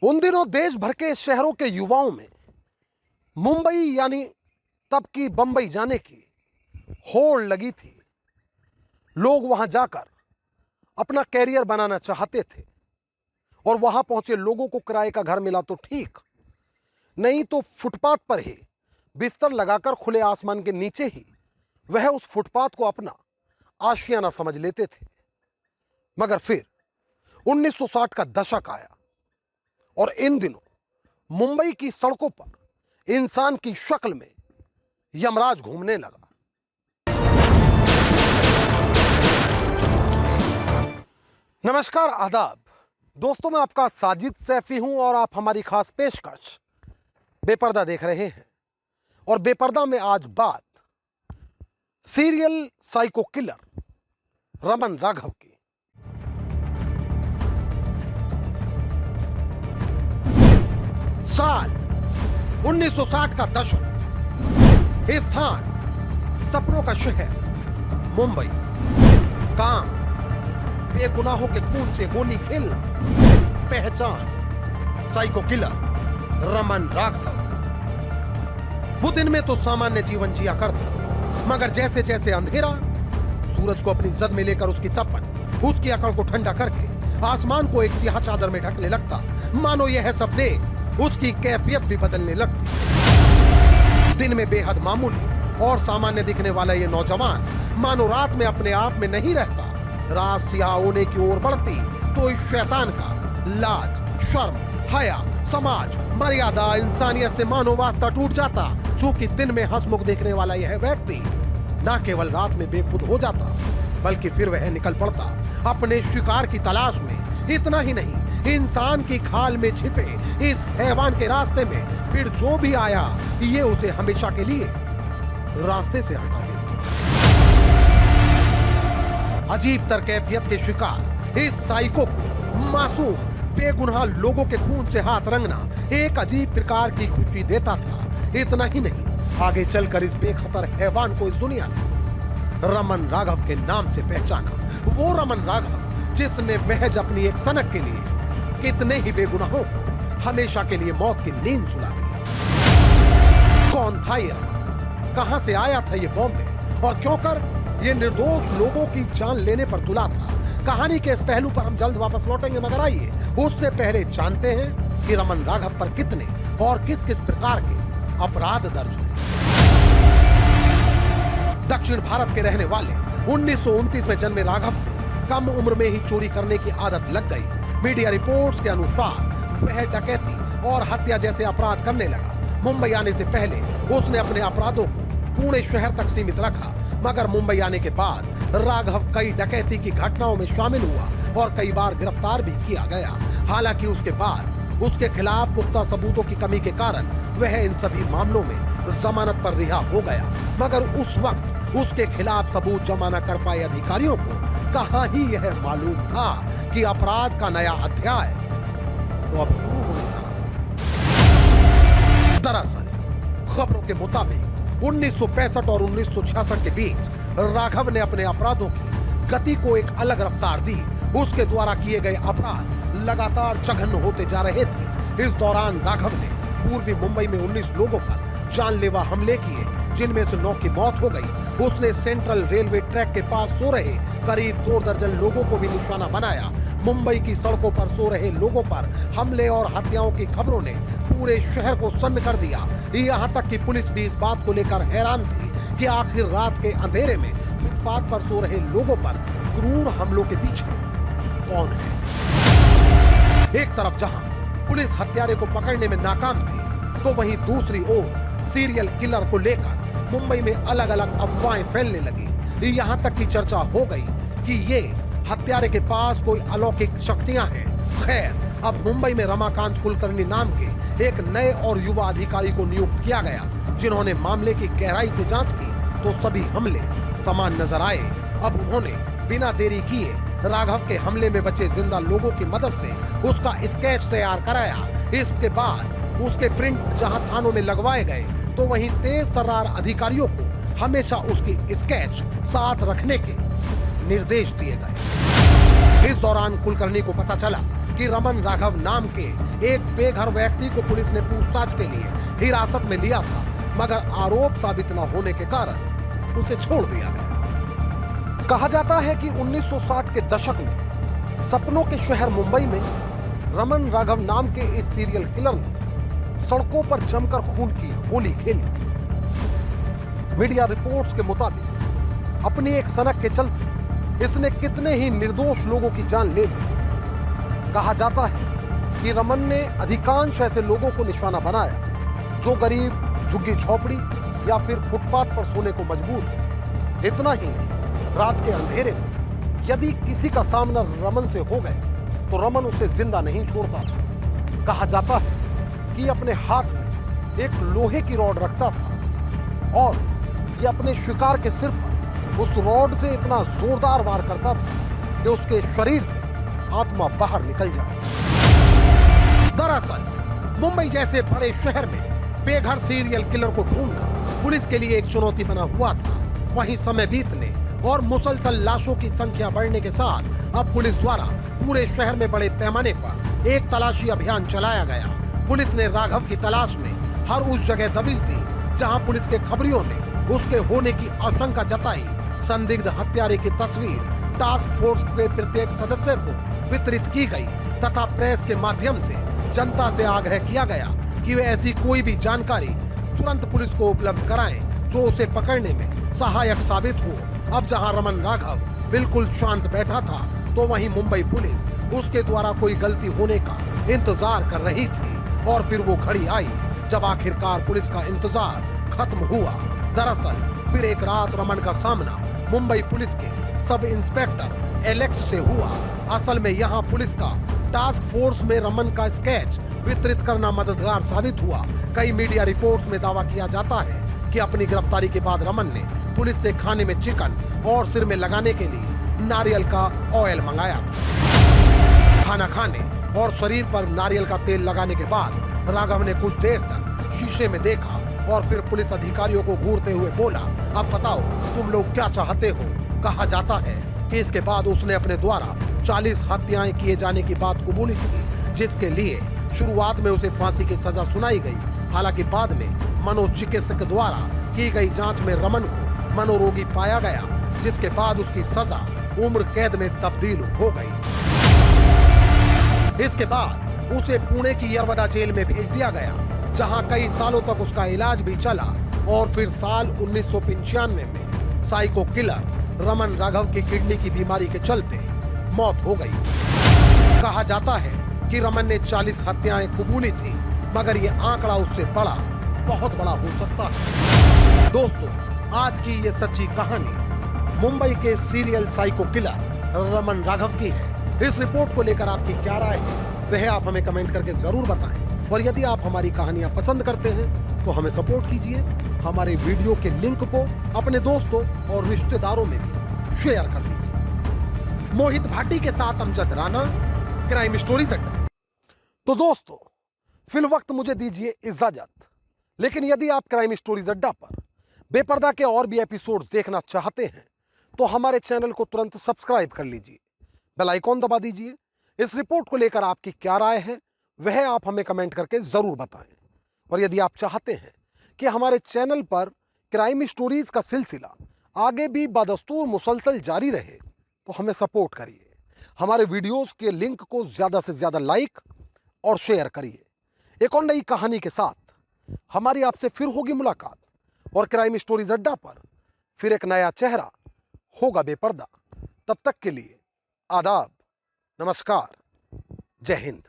उन दिनों देश भर के शहरों के युवाओं में मुंबई यानी तब की बंबई जाने की होड़ लगी थी। लोग वहां जाकर अपना कैरियर बनाना चाहते थे और वहां पहुंचे लोगों को किराए का घर मिला तो ठीक, नहीं तो फुटपाथ पर ही बिस्तर लगाकर खुले आसमान के नीचे ही वह उस फुटपाथ को अपना आशियाना समझ लेते थे। मगर फिर 1960 का दशक आया और इन दिनों मुंबई की सड़कों पर इंसान की शक्ल में यमराज घूमने लगा। नमस्कार, आदाब दोस्तों, मैं आपका साजिद सैफी हूं और आप हमारी खास पेशकश बेपर्दा देख रहे हैं। और बेपर्दा में आज बात serial psycho killer Raman Raghav की। साल 1960 का दशक, स्थान सपनों का शहर मुंबई, काम बेगुनाहों के खून से होली खेलना, पहचान साइको किलर रमन राघव। वो दिन में तो सामान्य जीवन जिया करता, मगर जैसे जैसे अंधेरा सूरज को अपनी जद में लेकर उसकी तपन उसकी अकड़ को ठंडा करके आसमान को एक सियाह चादर में ढकने लगता, मानो यह सब देख उसकी कैफियत भी बदलने लगती। दिन में बेहद मामूली और सामान्य दिखने वाला ये नौजवान मानो रात में अपने आप में नहीं रहता। रात सियाह होने की ओर बढ़ती तो इस शैतान का लाज, शर्म, हया, समाज, मर्यादा, इंसानियत से मानो वास्ता टूट जाता। चूंकि दिन में हंसमुख देखने वाला यह व्यक्ति ना केवल रात में बेखुद हो जाता, बल्कि फिर वह निकल पड़ता अपने शिकार की तलाश में। इतना ही नहीं, इंसान की खाल में छिपे इस हैवान के रास्ते में फिर जो भी आया ये उसे हमेशा के लिए रास्ते से हटा देता। अजीब तर कैफियत के शिकार इस साइको को मासूम बेगुनाह लोगों के खून से हाथ रंगना एक अजीब प्रकार की खुशी देता था। इतना ही नहीं, आगे चलकर इस बेखतर हैवान को इस दुनिया ने रमन राघव के नाम से पहचाना। वो रमन राघव जिसने महज अपनी एक सनक के लिए कितने ही बेगुनाहों को हमेशा के लिए मौत की नींद सुला दी। कौन था ये रमन? कहां से आया था ये बॉम्बे और क्यों कर ये निर्दोष लोगों की जान लेने पर तुला था? कहानी के इस पहलू पर हम जल्द वापस लौटेंगे, मगर आइए उससे पहले जानते हैं कि रमन राघव पर कितने और किस किस प्रकार के अपराध दर्ज हुए। दक्षिण भारत के रहने वाले 1929 में जन्मे राघव को कम उम्र में ही चोरी करने की आदत लग गई। मीडिया रिपोर्ट्स के अनुसार वह डकैती और हत्या जैसे अपराध करने लगा। मुंबई आने से पहले उसने अपने अपराधों को पुणे शहर तक सीमित रखा, मगर मुंबई आने के बाद राघव कई डकैती की घटनाओं में शामिल हुआ और कई बार गिरफ्तार भी किया गया। हालांकि उसके बाद उसके खिलाफ पुख्ता सबूतों की कमी के कारण वह इन सभी मामलों में जमानत पर रिहा हो गया। मगर उस वक्त उसके खिलाफ सबूत जमा न कर पाए अधिकारियों को कहां ही यह मालूम था कि अपराध का नया अध्याय तो अब शुरू होने जा रहा है। दरअसल खबरों के मुताबिक 1965 और 1966 के बीच राघव ने अपने अपराधों की गति को एक अलग रफ्तार दी। उसके द्वारा किए गए अपराध लगातार जघन्य होते जा रहे थे। इस दौरान राघव ने पूर्वी मुंबई में 19 लोगों पर जानलेवा हमले किए, जिनमें से 9 की मौत हो गई। उसने सेंट्रल रेलवे ट्रैक के पास सो रहे करीब 2 दर्जन लोगों को भी निशाना बनाया। मुंबई की सड़कों पर सो रहे लोगों पर हमले और हत्याओं की खबरों ने पूरे शहर को सन्न कर दिया। यहाँ तक कि पुलिस भी इस बात को लेकर हैरान थी कि आखिर रात के अंधेरे में फुटपाथ पर सो रहे लोगों पर क्रूर हमलों के पीछे कौन है। एक तरफ जहां पुलिस हत्यारे को पकड़ने में नाकाम थी, तो वहीं दूसरी ओर सीरियल किलर को लेकर मुंबई में अलग अलग अफवाहें फैलने लगी। यहाँ तक की चर्चा हो गई कि ये हत्यारे के पास कोई अलौकिक शक्तियां हैं। खैर, अब मुंबई में रमाकांत कुलकर्णी नाम के एक नए और युवा अधिकारी को नियुक्त किया गया, जिन्होंने मामले की गहराई से जांच की तो सभी हमले समान नजर आए। अब उन्होंने बिना देरी किए राघव के हमले में बचे जिंदा लोगों की मदद से उसका स्केच तैयार कराया। इसके बाद उसके प्रिंट जहां थानों में लगवाए गए, तो वहीं तेज तर्रार अधिकारियों को हमेशा उसकी स्केच साथ रखने के निर्देश दिए गए। इस दौरान कुलकर्णी को पता चला कि रमन राघव नाम के एक बेघर व्यक्ति को पुलिस ने पूछताछ के लिए हिरासत में लिया था, मगर आरोप साबित न होने के कारण उसे छोड़ दिया गया। कहा जाता है कि 1960 के दशक में सपनों के शहर मुंबई में रमन राघव नाम के इस सीरियल किलर ने सड़कों पर जमकर खून की होली खेली। मीडिया रिपोर्ट्स के मुताबिक अपनी एक सनक के चलते इसने कितने ही निर्दोष लोगों की जान ले ली। कहा जाता है कि रमन ने अधिकांश ऐसे लोगों को निशाना बनाया जो गरीब, झुग्गी झोपड़ी या फिर फुटपाथ पर सोने को मजबूर थे। इतना ही नहीं, रात के अंधेरे में यदि किसी का सामना रमन से हो गया तो रमन उसे जिंदा नहीं छोड़ता था। कहा जाता है कि अपने हाथ में एक लोहे की रॉड रखता था और ये अपने शिकार के सिर पर उस रॉड से इतना जोरदार वार करता था कि उसके शरीर से आत्मा बाहर निकल जाए। दरअसल मुंबई जैसे बड़े शहर में बेघर सीरियल किलर को ढूंढना पुलिस के लिए एक चुनौती बना हुआ था। वहीं समय बीतने और मुसलसल लाशों की संख्या बढ़ने के साथ अब पुलिस द्वारा पूरे शहर में बड़े पैमाने पर एक तलाशी अभियान चलाया गया। पुलिस ने राघव की तलाश में हर उस जगह दबिश दी जहां पुलिस के खबरियों ने उसके होने की आशंका जताई। संदिग्ध हत्यारे की तस्वीर टास्क फोर्स के प्रत्येक सदस्य को वितरित की गई तथा प्रेस के माध्यम से जनता से आग्रह किया गया कि वे ऐसी कोई भी जानकारी तुरंत पुलिस को उपलब्ध कराएं जो उसे पकड़ने में सहायक साबित हो। अब जहां रमन राघव बिल्कुल शांत बैठा था तो वहीं मुंबई पुलिस उसके द्वारा कोई गलती होने का इंतजार कर रही थी और फिर वो घड़ी आई जब आखिरकार पुलिस का इंतजार खत्म हुआ। दरअसल फिर एक रात रमन का सामना मुंबई पुलिस के सब इंस्पेक्टर एलेक्स से हुआ। असल में यहाँ पुलिस का टास्क फोर्स में रमन का स्केच वितरित करना मददगार साबित हुआ। कई मीडिया रिपोर्ट्स में दावा किया जाता है कि अपनी गिरफ्तारी के बाद रमन ने पुलिस से खाने में चिकन और सिर में लगाने के लिए नारियल का ऑयल मंगाया। खाना खाने और शरीर पर नारियल का तेल लगाने के बाद राघव ने कुछ देर तक शीशे में देखा और फिर पुलिस अधिकारियों को घूरते हुए बोला, अब बताओ तुम लोग क्या चाहते हो। कहा जाता है कि इसके बाद उसने अपने द्वारा 40 हत्याएं किए जाने की बात कबूली की, जिसके लिए शुरुआत में उसे फांसी की सजा सुनाई गई। हालांकि बाद में मनोचिकित्सक द्वारा की गई जांच में रमन को मनोरोगी पाया गया, जिसके बाद उसकी सजा उम्र कैद में तब्दील हो गई। इसके बाद उसे पुणे की यरवदा जेल में भेज दिया गया, जहां कई सालों तक उसका इलाज भी चला और फिर साल 1995 में साइको किलर रमन राघव की किडनी की बीमारी के चलते मौत हो गई। कहा जाता है कि रमन ने 40 हत्याएं कबूली थी, मगर ये आंकड़ा उससे बड़ा, बहुत बड़ा हो सकता है। दोस्तों, आज की ये सच्ची कहानी मुंबई के serial psycho killer Raman Raghav की है। इस रिपोर्ट को लेकर आपकी क्या राय है वह आप हमें कमेंट करके जरूर बताएं। और यदि आप हमारी कहानियां पसंद करते हैं तो हमें सपोर्ट कीजिए। हमारे वीडियो के लिंक को अपने दोस्तों और रिश्तेदारों में भी शेयर कर दीजिए। मोहित भाटी के साथ अमजद राना, क्राइम स्टोरीज अड्डा। तो दोस्तों, फिल वक्त मुझे दीजिए इजाजत। लेकिन यदि आप क्राइम स्टोरीज अड्डा पर बेपर्दा के और भी एपिसोड देखना चाहते हैं तो हमारे चैनल को तुरंत सब्सक्राइब कर लीजिए, बेल आइकॉन दबा दीजिए। इस रिपोर्ट को लेकर आपकी क्या राय है वह आप हमें कमेंट करके जरूर बताएं। और यदि आप चाहते हैं कि हमारे चैनल पर क्राइम स्टोरीज का सिलसिला आगे भी बदस्तूर मुसलसल जारी रहे तो हमें सपोर्ट करिए। हमारे वीडियोस के लिंक को ज्यादा से ज्यादा लाइक और शेयर करिए। एक और नई कहानी के साथ हमारी आपसे फिर होगी मुलाकात और क्राइम स्टोरीज अड्डा पर फिर एक नया चेहरा होगा बेपर्दा। तब तक के लिए आदाब, नमस्कार, जय हिंद।